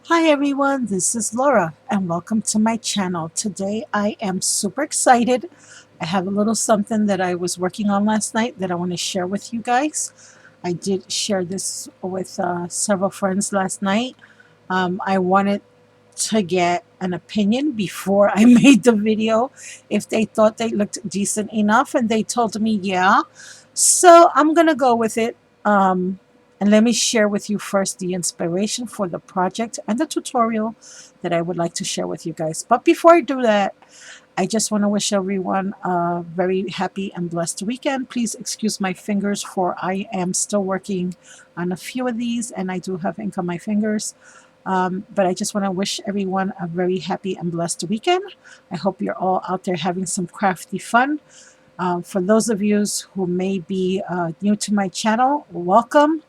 Hi everyone, this is Laura and welcome to my channel. Today I am super excited. I have a little something that I was working on last night that I want to share with you guys. I did share this with several friends last night. I wanted to get an opinion before I made the video if they thought they looked decent enough, and they told me yeah. So I'm gonna go with it. And let me share with you first the inspiration for the project and the tutorial that I would like to share with you guys. But before I do that, I just want to wish everyone a very happy and blessed weekend. Please excuse my fingers, for I am still working on a few of these and I do have ink on my fingers. But I just want to wish everyone a very happy and blessed weekend. I hope you're all out there having some crafty fun. For those of you who may be new to my channel, welcome.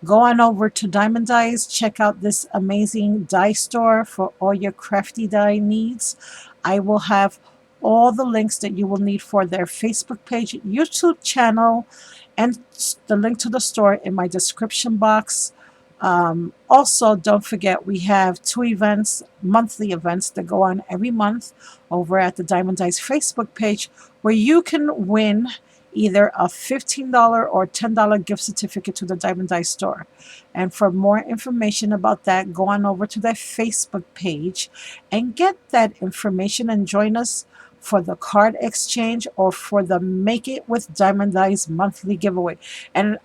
Go on over to Diemond Dies. Check out this amazing die store for all your crafty die needs. I will have all the links that you will need for their Facebook page, YouTube channel, and the link to the store in my description box. Also, don't forget we have two events, monthly events that go on every month over at the Diemond Dies Facebook page, where you can win either a $15 or $10 gift certificate to the Diemond Dies store. And for more information about that, go on over to their Facebook page and get that information and join us for the card exchange or for the Make It with Diemond Dies monthly giveaway. And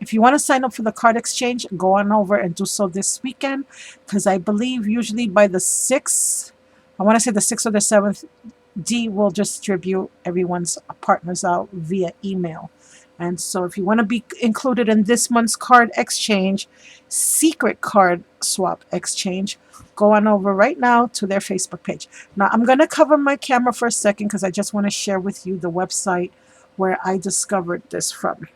if you want to sign up for the card exchange, go on over and do so this weekend, because I believe usually by the 6th, I want to say the 6th or the 7th, D will distribute everyone's partners out via email. And so if you want to be included in this month's card exchange, secret card swap exchange, go on over right now to their Facebook page. Now I'm going to cover my camera for a second because I just want to share with you the website where I discovered this from.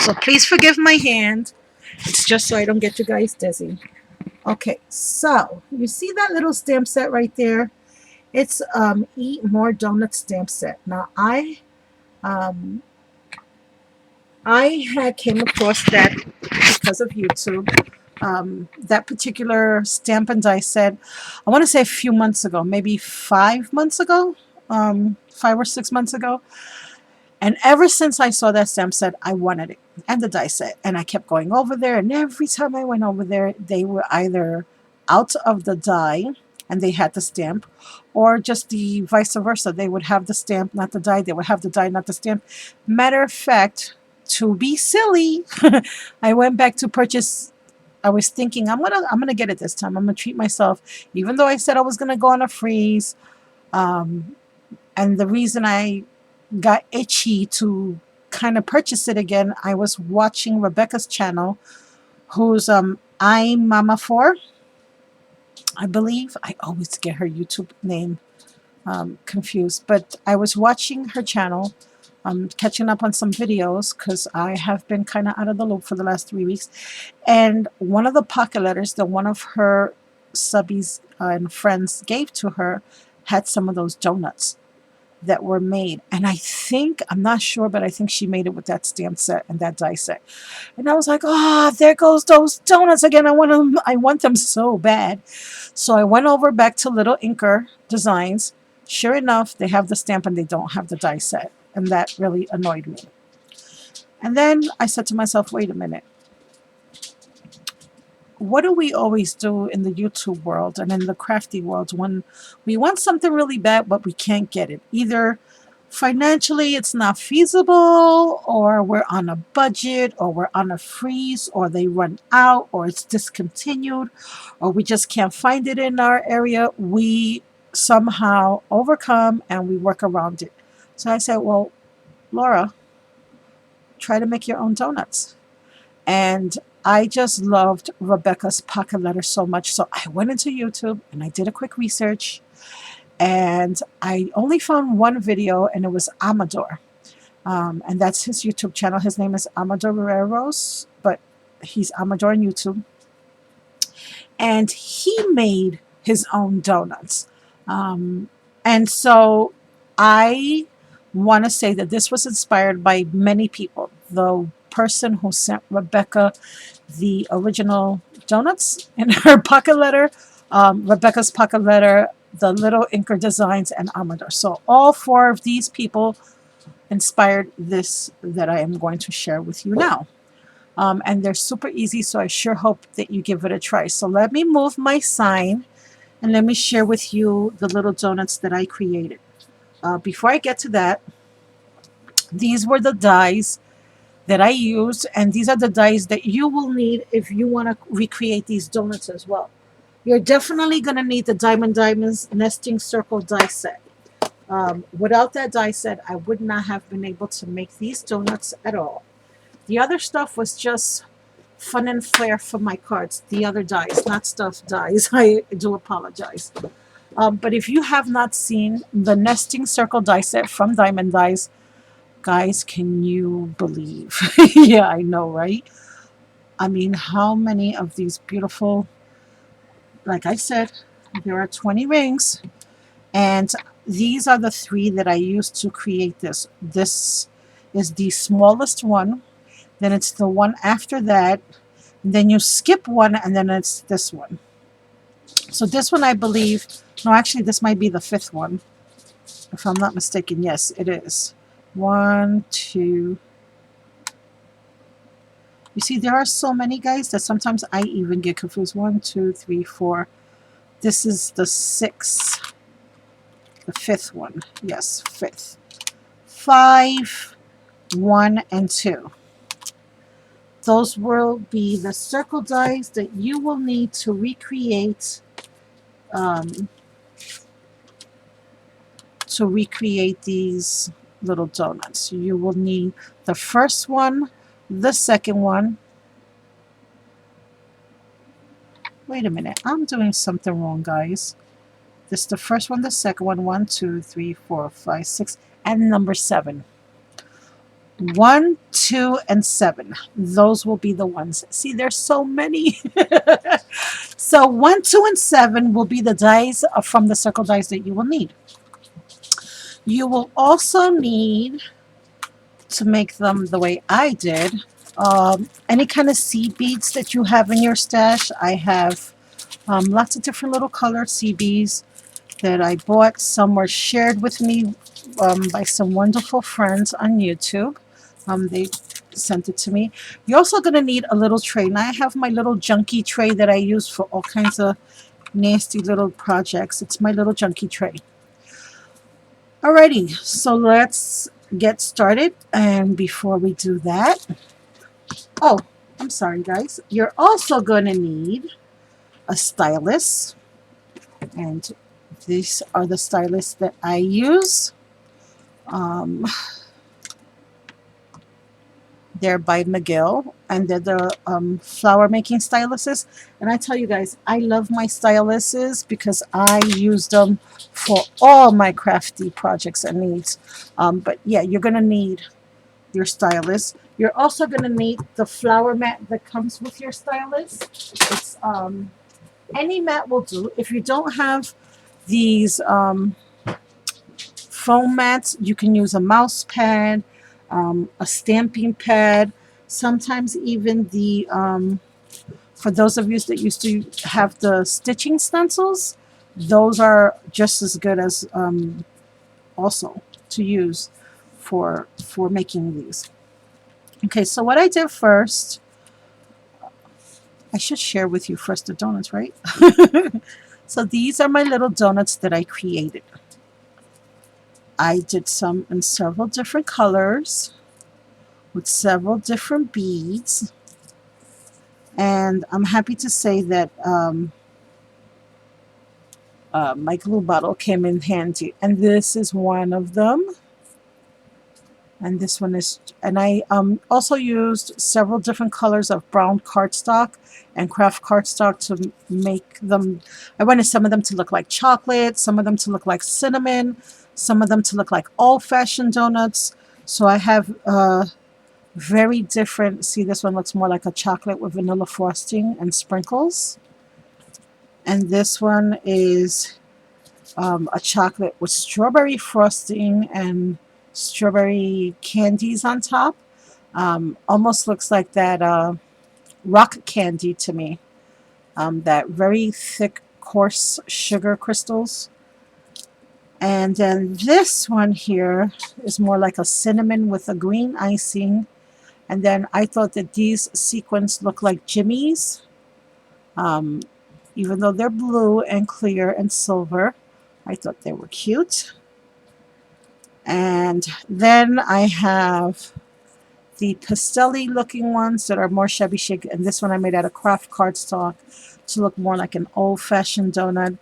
So please forgive my hand. It's just so I don't get you guys dizzy. Okay, so you see that little stamp set right there? It's Eat More Donuts stamp set. Now um, I had came across that because of YouTube. That particular stamp and die set, I want to say a few months ago, maybe 5 months ago, 5 or 6 months ago. And ever since I saw that stamp set, I wanted it, and the die set. And I kept going over there, and every time I went over there, they were either out of the die and they had the stamp, or just the vice versa. They would have the stamp, not the die. They would have the die, not the stamp. Matter of fact, to be silly, I went back to purchase. I was thinking I'm gonna get it this time. I'm gonna treat myself, even though I said I was gonna go on a freeze. And the reason I got itchy to kind of purchase it again, I was watching Rebecca's channel, who's I'm Mama 4. I believe. I always get her YouTube name confused, but I was watching her channel, catching up on some videos because I have been kind of out of the loop for the last 3 weeks. And one of the pocket letters that one of her subbies and friends gave to her had some of those donuts that were made. And I think, I'm not sure, but I think she made it with that stamp set and that die set. And I was like, oh, there goes those donuts again. I want them so bad. So I went over back to Little Inker Designs. Sure enough, they have the stamp and they don't have the die set. And that really annoyed me. And then I said to myself, wait a minute. What do we always do in the YouTube world and in the crafty world when we want something really bad but we can't get it? Either financially it's not feasible, or we're on a budget, or we're on a freeze, or they run out, or it's discontinued, or we just can't find it in our area. We somehow overcome and we work around it. So I said, well, Laura, try to make your own donuts. And I just loved Rebecca's pocket letter so much. So I went into YouTube and I did a quick research. And I only found one video, and it was Amador. And that's his YouTube channel. His name is Amador Guerreros, but he's Amador on YouTube. And he made his own donuts. And so I want to say that this was inspired by many people. The person who sent Rebecca the original donuts in her pocket letter, Rebecca's pocket letter, the little inker designs, and Amador. So all four of these people inspired this that I am going to share with you now. And they're super easy, so I sure hope that you give it a try. So let me move my sign and let me share with you the little donuts that I created. Before I get to that, these were the dies that I used, and these are the dies that you will need if you want to recreate these donuts as well. You're definitely going to need the Diemond Dies Nesting Circle die set. Without that die set, I would not have been able to make these donuts at all. The other stuff was just fun and flair for my cards. The other dies, not stuffed dies. I do apologize. But if you have not seen the Nesting Circle die set from Diemond Dies, guys, can you believe? Yeah, I know, right? I mean, how many of these beautiful, like I said, there are 20 rings, and these are the 3 that I used to create this. This is the smallest one, then it's the one after that, and then you skip one, and then it's this one. So this one, I believe, no, actually this might be the 5th one, if I'm not mistaken. Yes, it is. 1, 2. You see, there are so many, guys, that sometimes I even get confused. 1, 2, 3, 4. This is the 6th. The 5th one. Yes, 5th. 5, 1, and 2. Those will be the circle dies that you will need to recreate these little donuts. You will need the first one, the second one. Wait a minute, I'm doing something wrong, guys. This is the first one, the second one, 1, 2, 3, 4, 5, 6, and number 7. 1, 2, and 7. Those will be the ones. See, there's so many. So 1, 2, and 7 will be the dies from the circle dies that you will need. You will also need to make them the way I did. Any kind of seed beads that you have in your stash. I have lots of different little colored seed beads that I bought. Some were shared with me by some wonderful friends on YouTube. They sent it to me. You're also going to need a little tray. Now I have my little junky tray that I use for all kinds of nasty little projects. It's my little junky tray. Alrighty, so let's get started. And before we do that, oh, I'm sorry, guys. You're also going to need a stylus. And these are the styluses that I use. They're by McGill, and they're the flower making styluses. And I tell you guys, I love my styluses because I use them for all my crafty projects and needs. But yeah, you're going to need your stylus. You're also going to need the flower mat that comes with your stylus. It's any mat will do. If you don't have these foam mats, you can use a mouse pad, a stamping pad, sometimes even the for those of you that used to have the stitching stencils, those are just as good as also to use for making these. Okay, so what I did first, I should share with you first the donuts, right? So these are my little donuts that I created. I did some in several different colors with several different beads, and I'm happy to say that my glue bottle came in handy, and this is one of them, and this one is, and I also used several different colors of brown cardstock and craft cardstock to make them. I wanted some of them to look like chocolate, some of them to look like cinnamon, some of them to look like old-fashioned donuts. So I have very different. See, this one looks more like a chocolate with vanilla frosting and sprinkles, and this one is a chocolate with strawberry frosting and strawberry candies on top. Almost looks like that rock candy to me. That very thick, coarse sugar crystals. And then this one here is more like a cinnamon with a green icing. And then I thought that these sequins look like jimmies, um, even though they're blue and clear and silver. I thought they were cute. And then I have the pastel-y looking ones that are more shabby chic. And this one I made out of craft cardstock to look more like an old-fashioned donut.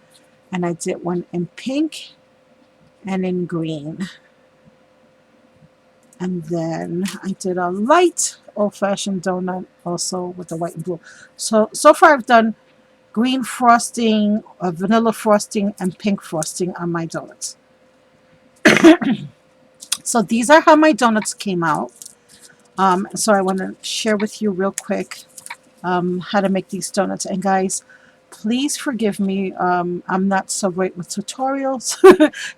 And I did one in pink and in green. And then I did a light old-fashioned donut also with the white and blue. So far I've done green frosting, vanilla frosting, and pink frosting on my donuts. So these are how my donuts came out. So I want to share with you real quick how to make these donuts. And guys, please forgive me. I'm not so great with tutorials,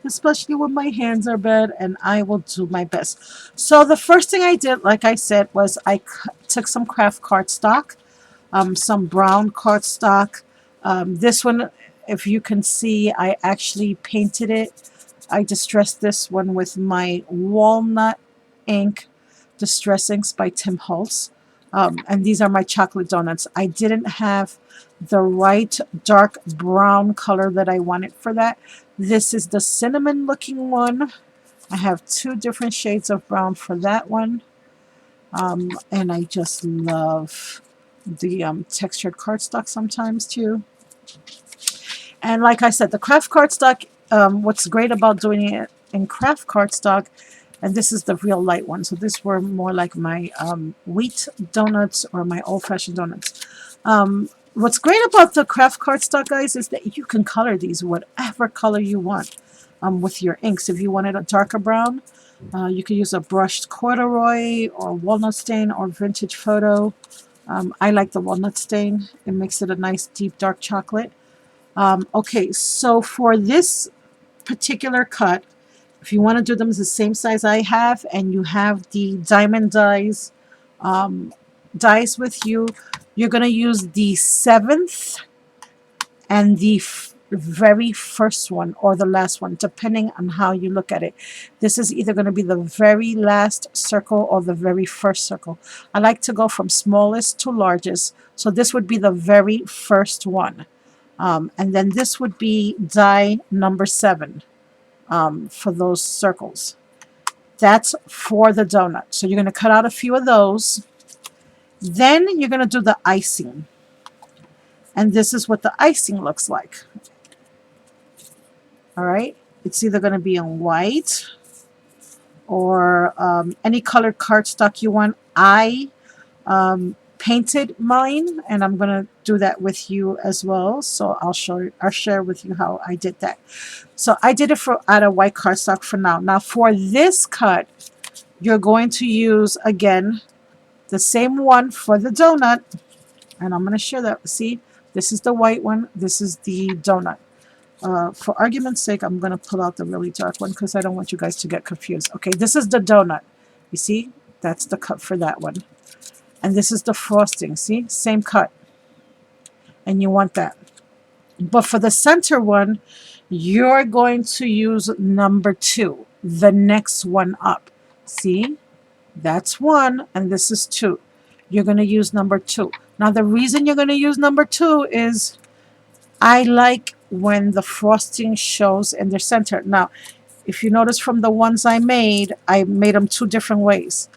especially when my hands are bad, and I will do my best. So the first thing I did, like I said, was I took some craft cardstock, some brown cardstock. This one, if you can see, I actually painted it. I distressed this one with my walnut ink distress inks by Tim Holtz. And these are my chocolate donuts. I didn't have the right dark brown color that I wanted for that. This is the cinnamon looking one. I have two different shades of brown for that one. And I just love the textured cardstock sometimes too. And like I said, the craft cardstock, what's great about doing it in craft cardstock, and this is the real light one. So this were more like my wheat donuts or my old-fashioned donuts. What's great about the craft cardstock, guys, is that you can color these whatever color you want with your inks. If you wanted a darker brown, you could use a brushed corduroy or walnut stain or vintage photo. I like the walnut stain. It makes it a nice deep dark chocolate. Okay, so for this particular cut, if you want to do them the same size I have, and you have the Diemond Dies dies with you, you're going to use the 7th and the very first one or the last one, depending on how you look at it. This is either going to be the very last circle or the very first circle. I like to go from smallest to largest, so this would be the very first one. And then this would be die number 7 for those circles. That's for the donut. So you're going to cut out a few of those. Then you're going to do the icing. And this is what the icing looks like. All right. It's either going to be in white or any colored cardstock you want. I painted mine, and I'm going to do that with you as well. So I'll share with you how I did that. So I did it out of white cardstock for now. Now for this cut, you're going to use, again, the same one for the donut. And I'm going to share that. See, this is the white one. This is the donut. For argument's sake, I'm going to pull out the really dark one because I don't want you guys to get confused. Okay, this is the donut. You see, that's the cut for that one. And this is the frosting. See, same cut. And you want that. But for the center one, you're going to use number 2, the next one up. See, that's 1, and this is 2. You're going to use number 2. Now, the reason you're going to use number 2 is I like when the frosting shows in their center. Now, if you notice from the ones I made them 2 different ways.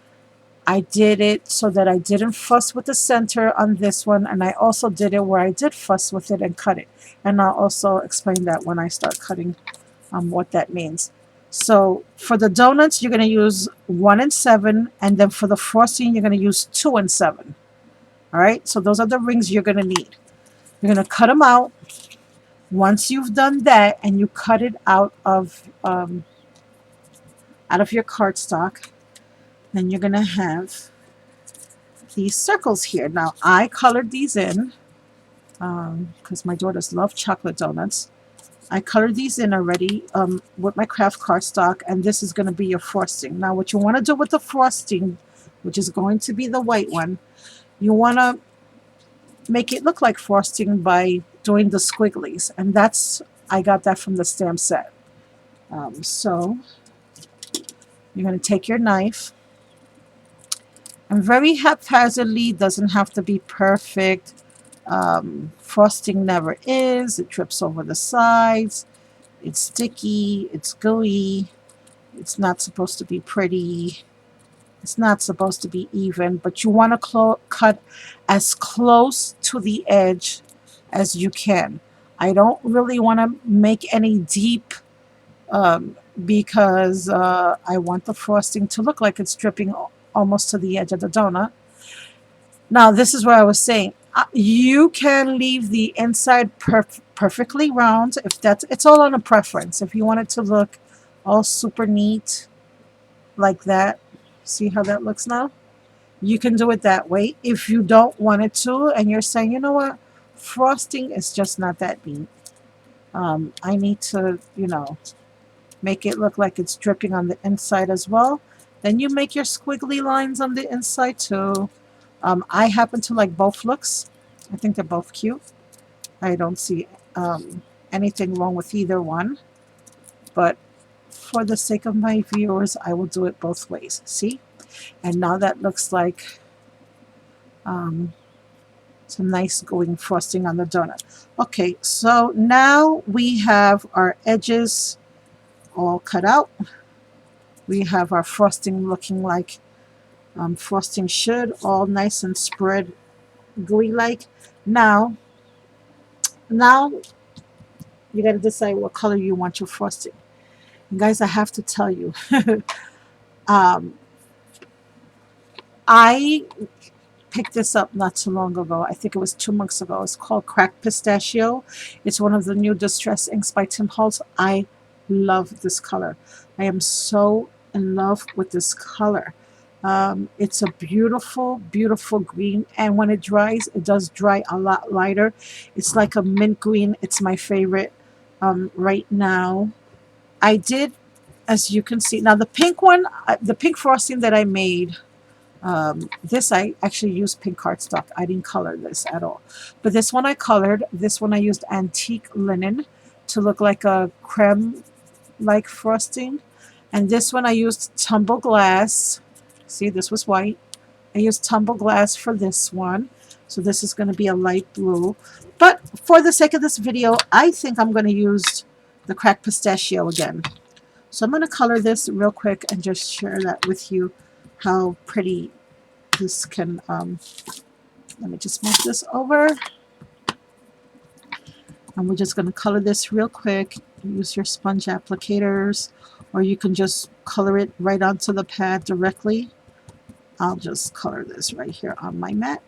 I did it so that I didn't fuss with the center on this one, and I also did it where I did fuss with it and cut it. And I'll also explain that when I start cutting what that means. So for the donuts, you're going to use 1 and 7, and then for the frosting, you're going to use 2 and 7. All right, so those are the rings you're going to need. You're going to cut them out. Once you've done that and you cut it out of your cardstock, then you're going to have these circles here. Now, I colored these in because my daughters love chocolate donuts. I colored these in already with my craft cardstock, and this is going to be your frosting. Now, what you want to do with the frosting, which is going to be the white one, you want to make it look like frosting by doing the squigglies. And that's, I got that from the stamp set. So you're going to take your knife, and very haphazardly, doesn't have to be perfect. Frosting never is. It drips over the sides. It's sticky. It's gooey. It's not supposed to be pretty. It's not supposed to be even, but you want to cut as close to the edge as you can. I don't really want to make any deep because I want the frosting to look like it's dripping almost to the edge of the donut. Now, this is where I was saying, you can leave the inside perfectly round if that's, it's all on a preference. If you want it to look all super neat like that, see how that looks now? You can do it that way. If you don't want it to, and you're saying, you know what, frosting is just not that neat. I need to, you know, make it look like it's dripping on the inside as well. Then you make your squiggly lines on the inside too. I happen to like both looks. I think they're both cute. I don't see anything wrong with either one. But for the sake of my viewers, I will do it both ways. See? And now that looks like some nice going frosting on the donut. Okay, so now we have our edges all cut out. We have our frosting looking like frosting should, all nice and spread gooey like. Now you got to decide what color you want your frosting. And guys, I have to tell you, I picked this up not too long ago. I think it was 2 months ago. It's called Cracked Pistachio. It's one of the new Distress inks by Tim Holtz. I love this color. I am so in love with this color. It's a beautiful, beautiful green, and when it dries, it does dry a lot lighter. It's like a mint green. It's my favorite right now. I did, as you can see, now the pink one, the pink frosting that I made, this I actually used pink cardstock. I didn't color this at all. But this one I colored. This one I used antique linen to look like a creme-like frosting. And this one I used tumble glass. See, this was white. I used tumble glass for this one. So this is going to be a light blue. But for the sake of this video, I think I'm going to use the Cracked Pistachio again. So I'm going to color this real quick and just share that with you, how pretty this can, let me just move this over. And we're just going to color this real quick. Use your sponge applicators, or you can just color it right onto the pad directly. I'll just color this right here on my mat.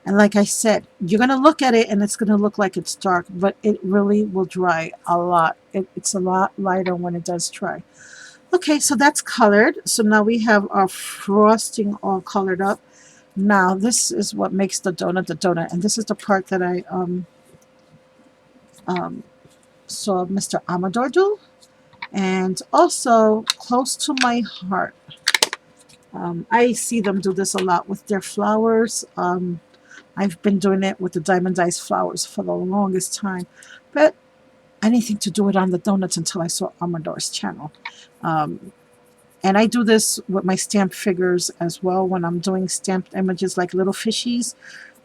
And like I said, you're going to look at it and it's going to look like it's dark, but it really will dry a lot. It's a lot lighter when it does dry. Okay, so that's colored. So now we have our frosting all colored up. Now this is what makes the donut, and this is the part that I saw Mr. Amador do, and also close to my heart. I see them do this a lot with their flowers. I've been doing it with the Diemond Dies flowers for the longest time, but I didn't think to do it on the donuts until I saw Amador's channel. And I do this with my stamp figures as well when I'm doing stamped images like little fishies.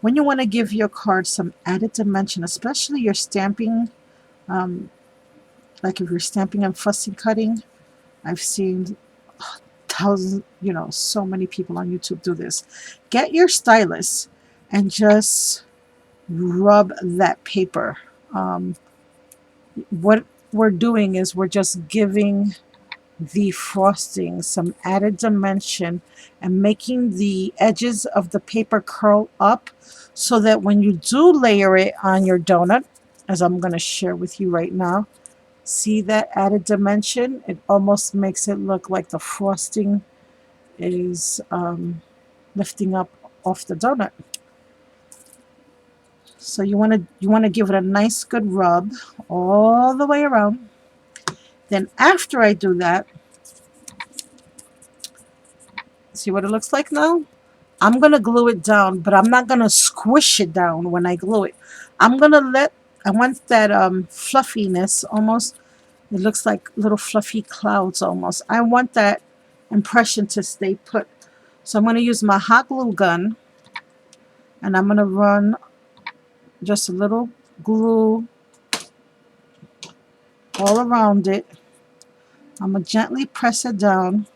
When you want to give your card some added dimension, especially your stamping, like if you're stamping and fussy cutting, I've seen thousands, you know, so many people on YouTube do this. Get your stylus and just rub that paper. What we're doing is we're just giving the frosting some added dimension and making the edges of the paper curl up so that when you do layer it on your donut, as I'm going to share with you right now, see that added dimension? It almost makes it look like the frosting is lifting up off the donut. So you want to give it a nice good rub all the way around. Then after I do that, See what it looks like now? I'm going to glue it down, but I'm not going to squish it down when I glue it. I'm going to I want that fluffiness almost. It looks like little fluffy clouds almost. I want that impression to stay put. So I'm going to use my hot glue gun, and I'm going to run just a little glue all around it. I'm going to gently press it down.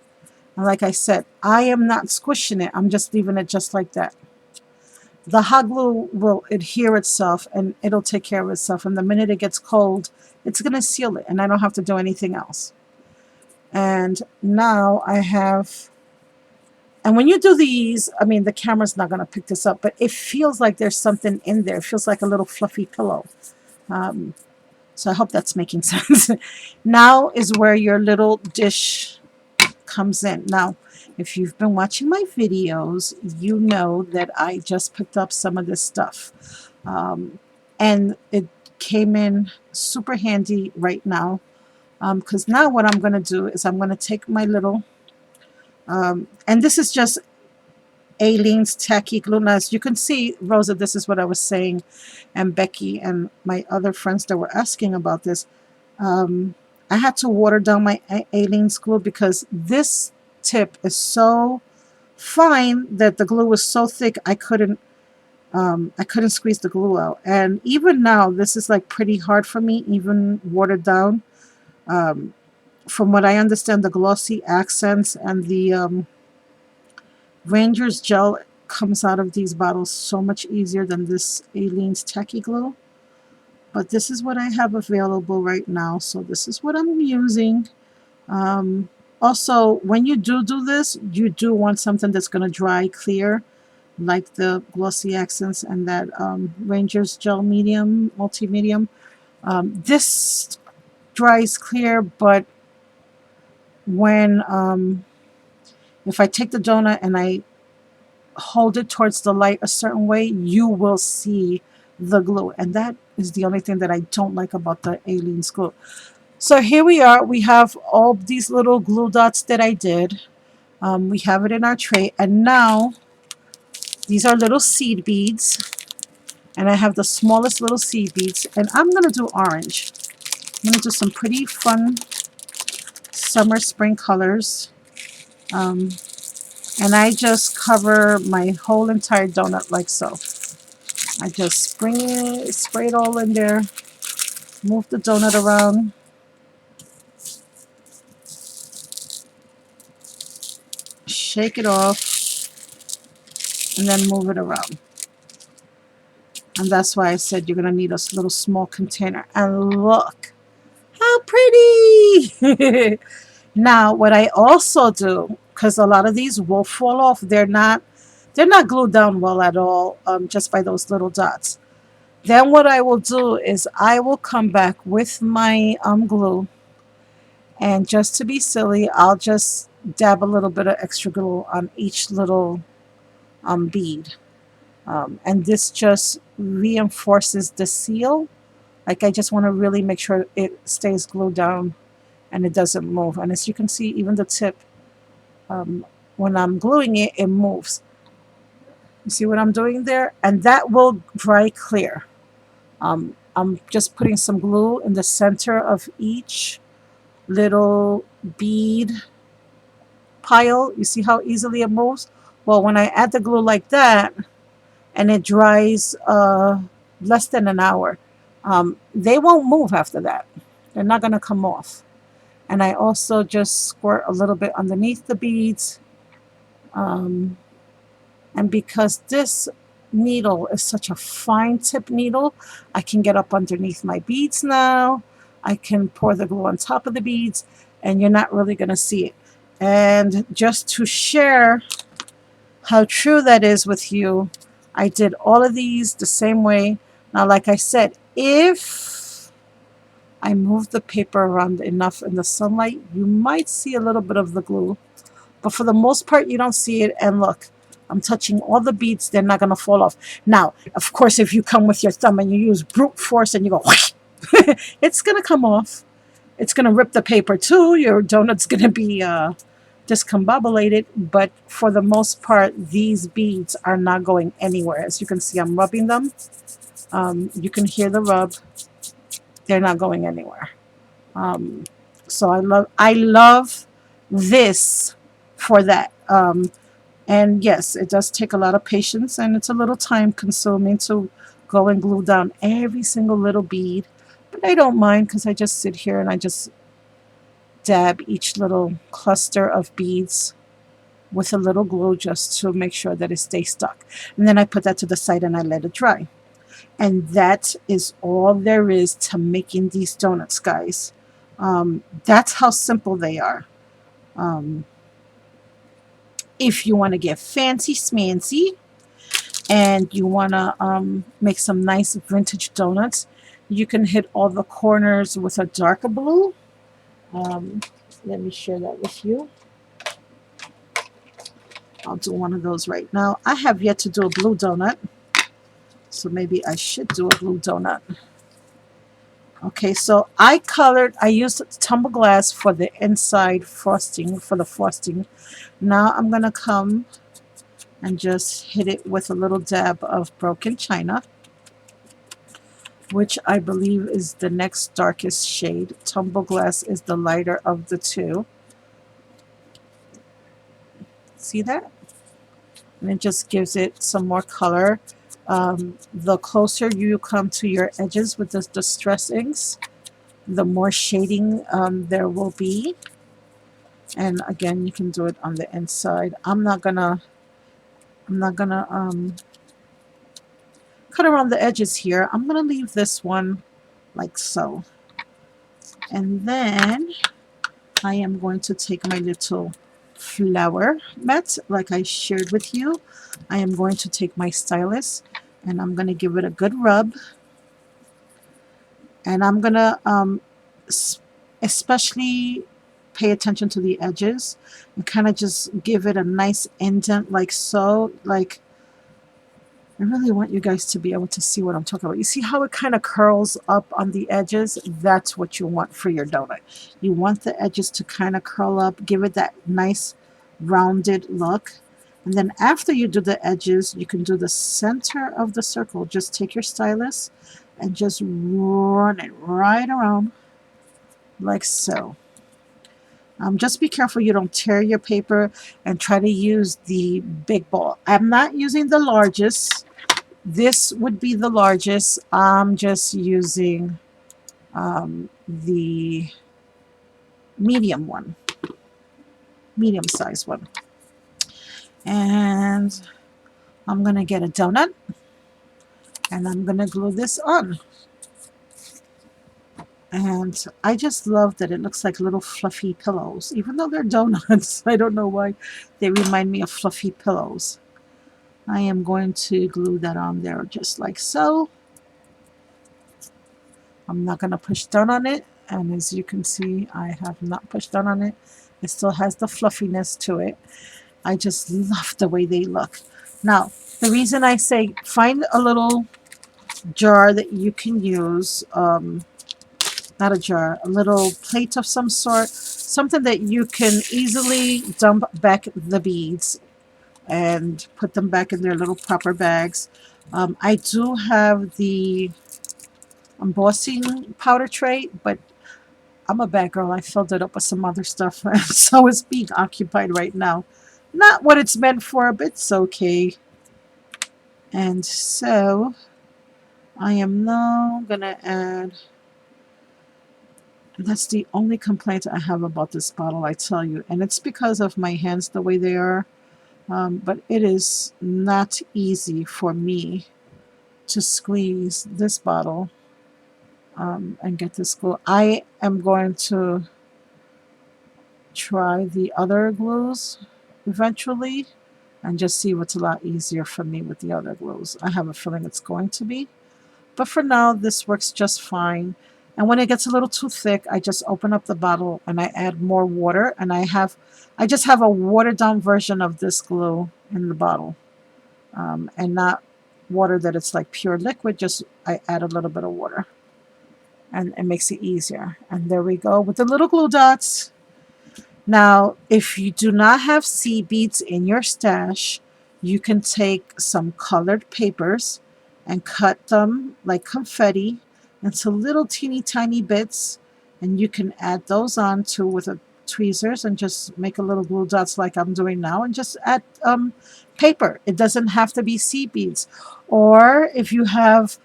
And like I said, I am not squishing it. I'm just leaving it just like that. The hot glue will adhere itself and it'll take care of itself. And the minute it gets cold, it's going to seal it. And I don't have to do anything else. And now I have... And when you do these, I mean, the camera's not going to pick this up, but it feels like there's something in there. It feels like a little fluffy pillow. So I hope that's making sense. Now is where your little dish comes in. Now, if you've been watching my videos, you know that I just picked up some of this stuff. And it came in super handy right now. Because now what I'm going to do is I'm going to take my little... and this is just Aleene's Tacky Glue. Now, as you can see, Rosa, this is what I was saying, and Becky and my other friends that were asking about this. I had to water down my Aleene's glue because this tip is so fine that the glue was so thick I couldn't squeeze the glue out. And even now, this is like pretty hard for me, even watered down. From what I understand, the glossy accents and the Ranger's gel comes out of these bottles so much easier than this Aleene's Tacky Glue. But this is what I have available right now, so this is what I'm using. Also, when you do this, you do want something that's going to dry clear, like the glossy accents and that Ranger's gel medium, multi-medium. This dries clear, but when if I take the donut and I hold it towards the light a certain way, you will see the glue. And that is the only thing that I don't like about the Aleene's glue. So here we are. We have all these little glue dots that I did. We have it in our tray. And now, these are little seed beads. And I have the smallest little seed beads. And I'm going to do orange. I'm going to do some pretty fun summer, spring colors. And I just cover my whole entire donut like so. I just spray it all in there, move the donut around. Shake it off, and then move it around. And that's why I said you're going to need a little small container. And look, how pretty! Now, what I also do, because a lot of these will fall off, they're not glued down well at all, just by those little dots. Then what I will do is I will come back with my glue, and just to be silly, I'll just dab a little bit of extra glue on each little bead. And this just reinforces the seal. Like, I just want to really make sure it stays glued down and it doesn't move. And as you can see, even the tip, when I'm gluing it, it moves. You see what I'm doing there? And that will dry clear. I'm just putting some glue in the center of each little bead pile. You see how easily it moves? Well, when I add the glue like that, and it dries less than an hour, they won't move after that. They're not going to come off. And I also just squirt a little bit underneath the beads. And because this needle is such a fine tip needle, I can get up underneath my beads now. I can pour the glue on top of the beads, and you're not really going to see it. And just to share how true that is with you, I did all of these the same way. Now, like I said, if I move the paper around enough in the sunlight, you might see a little bit of the glue. But for the most part, you don't see it. And look, I'm touching all the beads. They're not going to fall off. Now, of course, if you come with your thumb and you use brute force and you go, whoosh, it's going to come off. It's going to rip the paper too. Your donut's going to be discombobulated, but for the most part, these beads are not going anywhere. As you can see, I'm rubbing them. You can hear the rub. They're not going anywhere. Um, so I love this for that. And yes, it does take a lot of patience, and it's a little time consuming to go and glue down every single little bead. But I don't mind because I just sit here and I just dab each little cluster of beads with a little glue just to make sure that it stays stuck. And then I put that to the side and I let it dry. And that is all there is to making these donuts, guys. That's how simple they are. Um, if you want to get fancy smancy and you want to make some nice vintage donuts, you can hit all the corners with a darker blue. Let me share that with you. I'll do one of those right now. I have yet to do a blue donut, so maybe I should do a blue donut. Okay, so I used tumble glass for the inside frosting, for the frosting. Now I'm going to come and just hit it with a little dab of broken china, which I believe is the next darkest shade. Tumble glass is the lighter of the two. See that? And it just gives it some more color. The closer you come to your edges with the distress inks, the more shading there will be. And again, you can do it on the inside. I'm not gonna cut around the edges here. I'm gonna leave this one like so. And then I am going to take my little flower mat like I shared with you. I am going to take my stylus and I'm going to give it a good rub. And I'm going to especially pay attention to the edges and kind of just give it a nice indent like so. Like, I really want you guys to be able to see what I'm talking about. You see how it kind of curls up on the edges? That's what you want for your donut. You want the edges to kind of curl up, give it that nice rounded look. And then after you do the edges, you can do the center of the circle. Just take your stylus and just run it right around like so. Just be careful you don't tear your paper, and try to use the big ball. I'm not using the largest. This would be the largest. I'm just using the medium one, medium size one. And I'm going to get a donut and I'm going to glue this on. And I just love that it looks like little fluffy pillows, even though they're donuts. I don't know why they remind me of fluffy pillows. I am going to glue that on there just like so. I'm not going to push down on it. And as you can see, I have not pushed down on it. It still has the fluffiness to it. I just love the way they look. Now, the reason I say find a little jar that you can use, not a jar, a little plate of some sort, something that you can easily dump back the beads and put them back in their little proper bags. I do have the embossing powder tray, but I'm a bad girl. I filled it up with some other stuff, so it's being occupied right now. Not what it's meant for, but it's okay. And so I am now going to add, that's the only complaint I have about this bottle, I tell you. And it's because of my hands the way they are. But it is not easy for me to squeeze this bottle and get this glue. I am going to try the other glues eventually and just see what's a lot easier for me with the other glues. I have a feeling it's going to be. But for now, this works just fine. And when it gets a little too thick, I just open up the bottle and I add more water. And I just have a watered down version of this glue in the bottle. And not water that it's like pure liquid, just I add a little bit of water. And it makes it easier. And there we go with the little glue dots. Now, if you do not have seed beads in your stash, you can take some colored papers and cut them like confetti into little teeny tiny bits, and you can add those on too with a tweezers and just make a little glue dots like I'm doing now, and just add paper. It doesn't have to be seed beads. Or if you have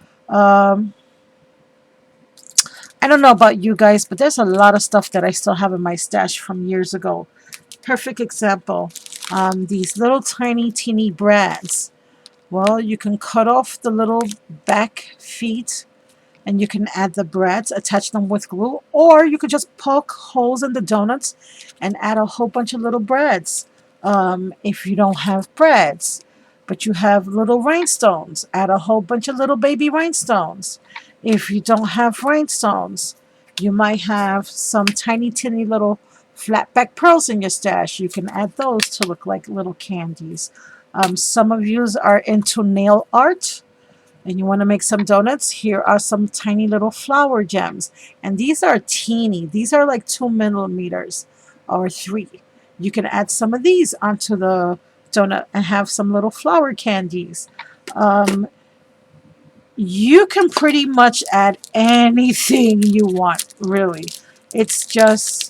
I don't know about you guys, but there's a lot of stuff that I still have in my stash from years ago. Perfect example, these little tiny teeny brads. Well, you can cut off the little back feet and you can add the brads, attach them with glue, or you could just poke holes in the donuts and add a whole bunch of little brads. If you don't have brads, but you have little rhinestones, add a whole bunch of little baby rhinestones. If you don't have rhinestones, you might have some tiny, tiny little flat back pearls in your stash. You can add those to look like little candies. Some of you are into nail art and you want to make some donuts. Here are some tiny little flower gems, and these are teeny. These are like 2 millimeters or 3. You can add some of these onto the donut and have some little flower candies. You can pretty much add anything you want, really. It's just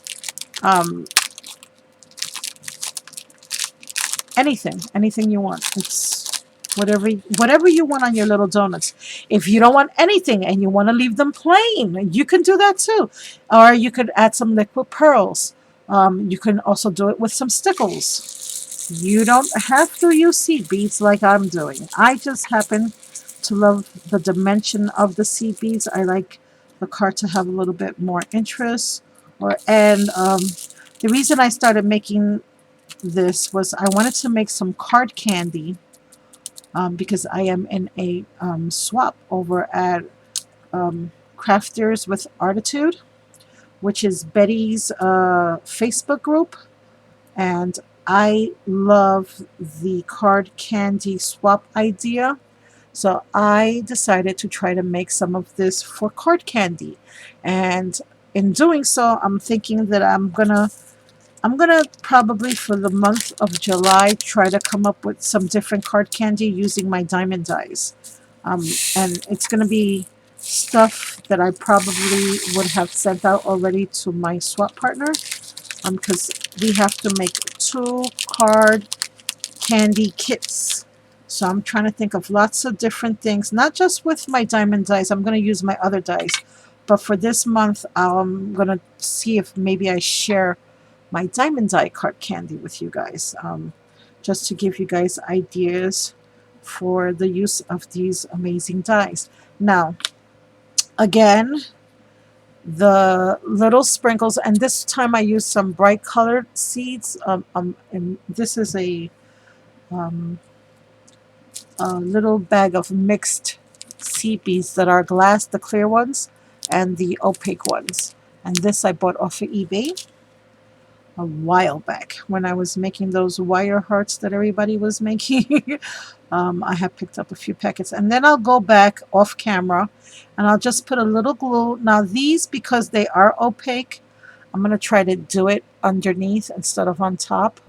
anything you want. It's whatever you want on your little donuts. If you don't want anything and you want to leave them plain, you can do that too. Or you could add some liquid pearls. You can also do it with some stickles. You don't have to use seed beads like I'm doing. I just happen to love the dimension of the seed beads. I like the card to have a little bit more interest. The reason I started making this was I wanted to make some card candy, because I am in a swap over at Crafters with Artitude, which is Betty's Facebook group, and I love the card candy swap idea. So I decided to try to make some of this for card candy, and in doing so, I'm thinking that I'm gonna probably for the month of July try to come up with some different card candy using my Diemond Dies. And it's gonna be stuff that I probably would have sent out already to my swap partner, because we have to make 2 card candy kits. So I'm trying to think of lots of different things, not just with my Diemond Dies. I'm going to use my other dies. But for this month, I'm going to see if maybe I share my Diemond Die card candy with you guys, just to give you guys ideas for the use of these amazing dies. Now, again, the little sprinkles, and this time I used some bright colored seeds. And this is a little bag of mixed seed beads that are glass, the clear ones, and the opaque ones. And this I bought off of eBay a while back when I was making those wire hearts that everybody was making. I have picked up a few packets, and then I'll go back off camera and I'll just put a little glue. Now these, because they are opaque, I'm going to try to do it underneath instead of on top.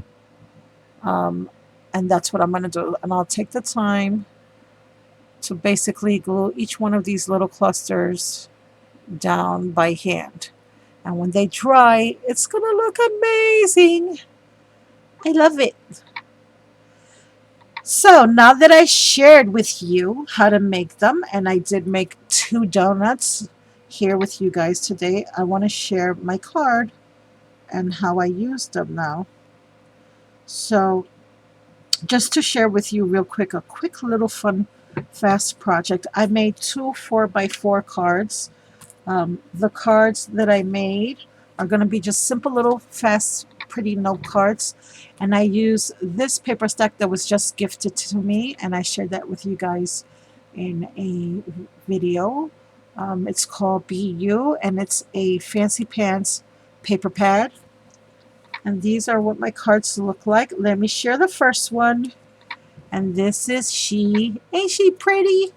And that's what I'm going to do. And I'll take the time to basically glue each one of these little clusters down by hand. And when they dry, it's going to look amazing. I love it. So now that I shared with you how to make them, and I did make 2 donuts here with you guys today, I want to share my card and how I used them now. So just to share with you real quick, a quick little fun, fast project. I made 2 4x4 cards. The cards that I made are going to be just simple little fast, pretty note cards. And I use this paper stack that was just gifted to me, and I shared that with you guys in a video. It's called Be You, and it's a fancy pants paper pad. And these are what my cards look like. Let me share the first one. And this is she. Ain't she pretty?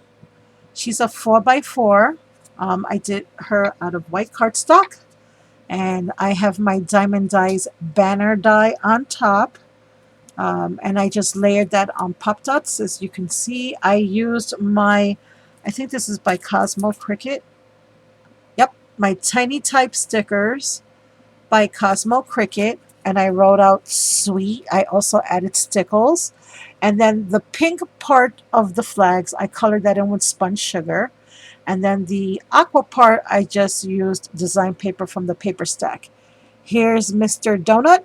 She's a 4x4. I did her out of white cardstock. And I have my Diemond Dies banner die on top. And I just layered that on Pop Dots. As you can see, I used my, I think this is by Cosmo Cricket. Yep, my Tiny Type stickers by Cosmo Cricket. And I wrote out sweet. I also added stickles. And then the pink part of the flags, I colored that in with sponge sugar. And then the aqua part, I just used design paper from the paper stack. Here's Mr. Donut.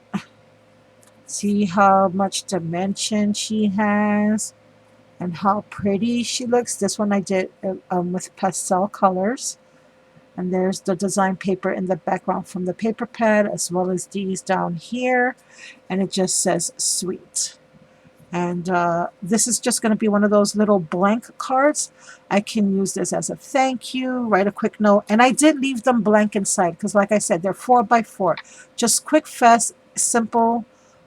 See how much dimension she has and how pretty she looks. This one I did with pastel colors. And there's the design paper in the background from the paper pad, as well as these down here. And it just says sweet. And this is just going to be one of those little blank cards. I can use this as a thank you, write a quick note. And I did leave them blank inside because, like I said, they're 4x4. Just quick, fast, simple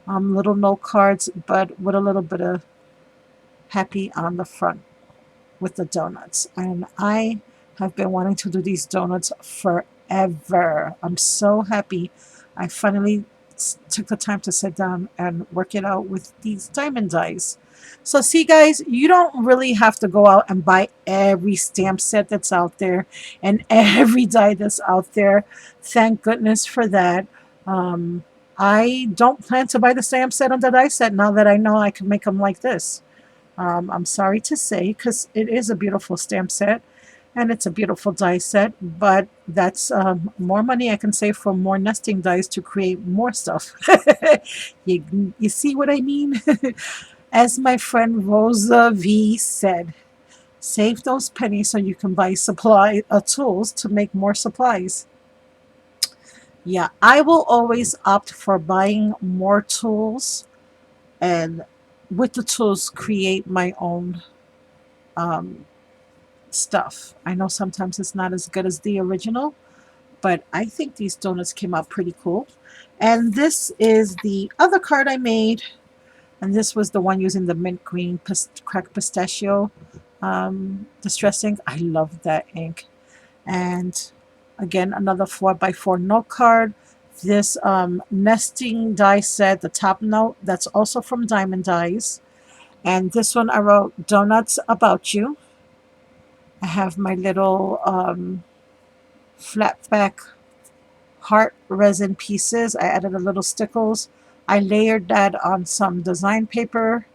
little note cards, but with a little bit of happy on the front with the donuts. And I have been wanting to do these donuts forever. I'm so happy I finally took the time to sit down and work it out with these Diemond Dies. So see guys, you don't really have to go out and buy every stamp set that's out there and every die that's out there. Thank goodness for that. I don't plan to buy the stamp set on the die set now that I know I can make them like this. I'm sorry to say, because it is a beautiful stamp set and it's a beautiful die set, but that's more money I can save for more nesting dies to create more stuff. You see what I mean? As my friend Rosa V said, save those pennies so you can buy tools to make more supplies. Yeah, I will always opt for buying more tools and with the tools create my own stuff. I know sometimes it's not as good as the original, but I think these donuts came out pretty cool. And this is the other card I made, and this was the one using the mint green cracked pistachio distress ink. I love that ink. And again, another 4x4 note card. This nesting die set, the top note, that's also from Diemond Dies. And this one I wrote donuts about you. I have my little flat back heart resin pieces. I added a little stickles. I layered that on some design paper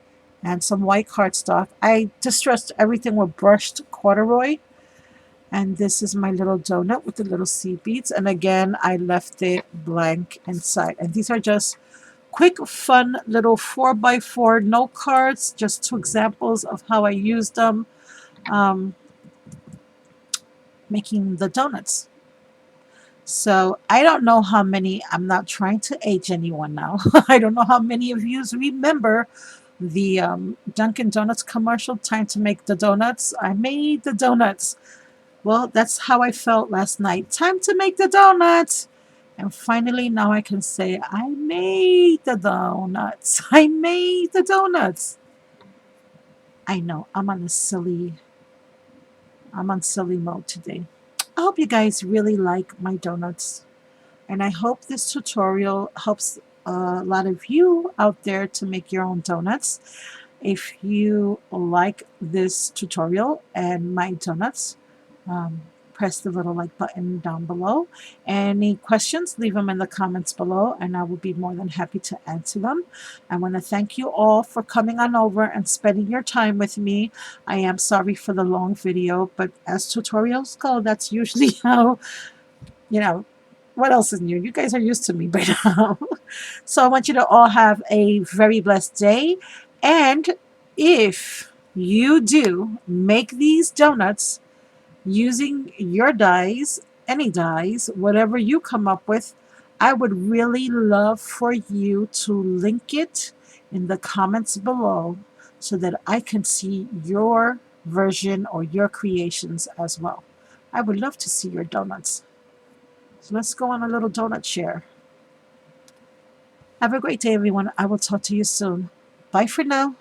and some white cardstock. I distressed everything with brushed corduroy. And this is my little donut with the little seed beads. And again, I left it blank inside. And these are just quick, fun little 4x4 note cards. Just two examples of how I used them making the donuts. So I don't know how many, I'm not trying to age anyone now. I don't know how many of you remember the Dunkin' Donuts commercial, Time to Make the Donuts. I made the donuts. Well, that's how I felt last night. Time to make the donuts. And finally, now I can say, I made the donuts. I made the donuts. I know, I'm on silly mode today. I hope you guys really like my donuts. And I hope this tutorial helps a lot of you out there to make your own donuts. If you like this tutorial and my donuts, press the little like button down below. Any questions, leave them in the comments below and I will be more than happy to answer them. I want to thank you all for coming on over and spending your time with me. I am sorry for the long video, but as tutorials go, that's usually how, what else is new? You guys are used to me by now. So I want you to all have a very blessed day. And if you do make these donuts, using your dies, any dies, whatever you come up with, I would really love for you to link it in the comments below so that I can see your version or your creations as well. I would love to see your donuts. So let's go on a little donut share. Have a great day, everyone. I will talk to you soon. Bye for now.